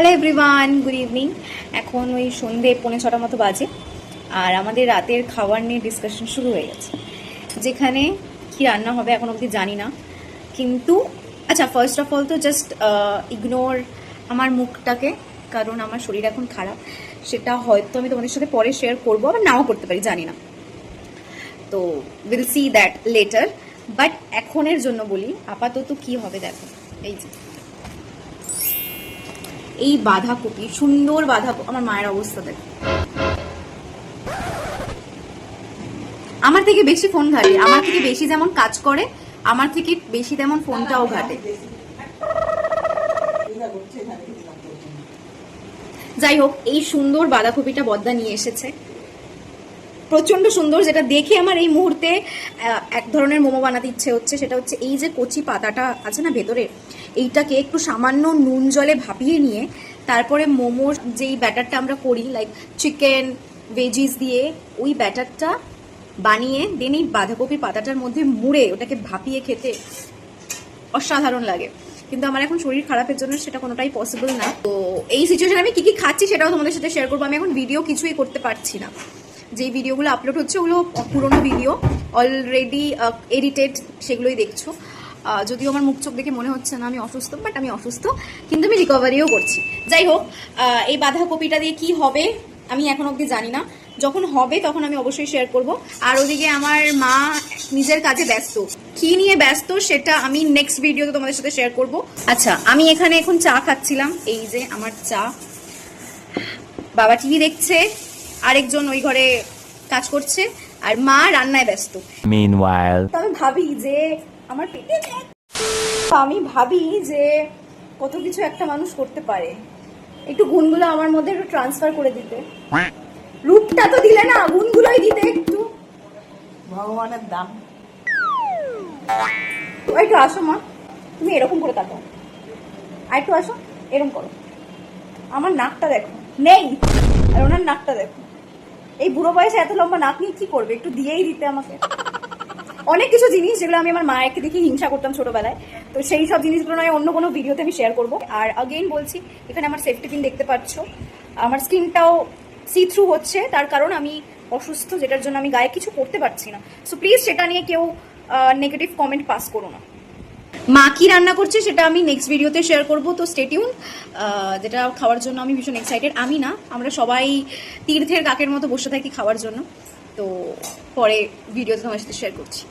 Hello everyone, good evening. এখন ওই সন্ধে 5:45 মতো বাজে, আর আমাদের রাতের খাবার নিয়ে ডিসকাশন শুরু হয়ে গেছে, যেখানে কি রান্না হবে এখন অবধি জানি না। কিন্তু আচ্ছা, ফার্স্ট অফ অল তো জাস্ট ইগনোর আমার মুখটাকে, কারণ আমার শরীর এখন খারাপ। সেটা হয়তো আমি তোমাদের সাথে পরে শেয়ার করবো, আবার নাও করতে পারি, জানি না। তো will see that letter. But এখনের জন্য বলি, আপাতত কি হবে দেখো। এই যে এই বাঁধাকপি, সুন্দর বাঁধাকপি। আমার মায়ের অবস্থা দেখো, আমার থেকে বেশি ফোন ঘাটে, আমার থেকে বেশি যেমন কাজ করে, আমার থেকে বেশি তেমন ফোনটাও ঘাটে। যাই হোক, এই সুন্দর বাঁধাকপিটা বদ্দা নিয়ে এসেছে, প্রচন্ড সুন্দর, যেটা দেখে আমার এই মুহূর্তে এক ধরনের মোমো বানাতে ইচ্ছে হচ্ছে। সেটা হচ্ছে এই যে কচি পাতাটা আছে না ভেতরে, এইটাকে একটু সামান্য নুন জলে ভাপিয়ে নিয়ে তারপরে মোমোর যেই ব্যাটারটা আমরা করি, লাইক চিকেন ভেজিস দিয়ে, ওই ব্যাটারটা বানিয়ে দেন এই বাঁধাকপি পাতাটার মধ্যে মুড়ে ওটাকে ভাপিয়ে খেতে অসাধারণ লাগে। কিন্তু আমার এখন শরীর খারাপের জন্য সেটা কোনোটাই পসিবল না। তো এই সিচুয়েশনে আমি কি কি খাচ্ছি সেটাও তোমাদের সাথে শেয়ার করবো। আমি এখন ভিডিও কিছুই করতে পারছি না, যে ভিডিওগুলো আপলোড হচ্ছে ওগুলো পুরোনো ভিডিও, অলরেডি এডিটেড, সেগুলোই দেখছো। যদিও আমার মুখ চোখ দেখে মনে হচ্ছে না আমি অসুস্থ, বাট আমি অসুস্থ, কিন্তু আমি রিকভারিও করছি। যাই হোক, এই বাঁধাকপিটা দিয়ে কি হবে আমি এখন অবধি জানি না। যখন হবে তখন আমি অবশ্যই শেয়ার করব। আর ওদিকে আমার মা নিজের কাজে ব্যস্ত, কি নিয়ে ব্যস্ত সেটা আমি নেক্সট ভিডিওতে তোমাদের সাথে শেয়ার করব। আচ্ছা, আমি এখানে এখন চা খাচ্ছিলাম, এই যে আমার চা। বাবা টিভি দেখছে, আরেকজন ওই ঘরে কাজ করছে, আর মা রান্নায় ব্যস্ত। Meanwhile, আমি ভাবি যে আমার পেটে, আমি ভাবি যে কত কিছু একটা মানুষ করতে পারে। একটু গুণগুলো আমার মধ্যে একটু ট্রান্সফার করে দিতে, রূপটা তো দিলে না, গুণগুলোই দিতে একটু। ভগবানের দাম। একটু আসো মা, তুমি এরকম করে তাকাও, আর একটু আসো, এরকম করো। আমার নাকটা দেখো, নেই, আর ওনার নাকটা দেখো। এই বুড়ো বয়সে এত লম্বা নাক নিয়ে কি করবে, একটু দিয়েই দিতে আমাকে। অনেক কিছু জিনিস যেগুলো আমি আমার মায়েরকে দেখে হিংসা করতাম ছোটবেলায়, তো সেই সব জিনিসগুলো নয় অন্য কোনো ভিডিওতে আমি শেয়ার করবো। আর আগেইন বলছি, এখানে আমার সেফটি পিন দেখতে পাচ্ছ, আমার স্কিনটাও সি থ্রু হচ্ছে, তার কারণ আমি অসুস্থ, যেটার জন্য আমি গায়ে কিছু করতে পারছি না। সো প্লিজ সেটা নিয়ে কেউ নেগেটিভ কমেন্ট পাস করো না। মা কি রান্না করছে সেটা আমি নেক্সট ভিডিওতে শেয়ার করব, তো স্টে টিউন। যেটা খাওয়ার জন্য আমি ভীষণ এক্সাইটেড। আমি না, আমরা সবাই তীর্থের কাকের মতো বসে থাকি খাওয়ার জন্য। তো পরে ভিডিওতে তোমার সাথে শেয়ার করছি।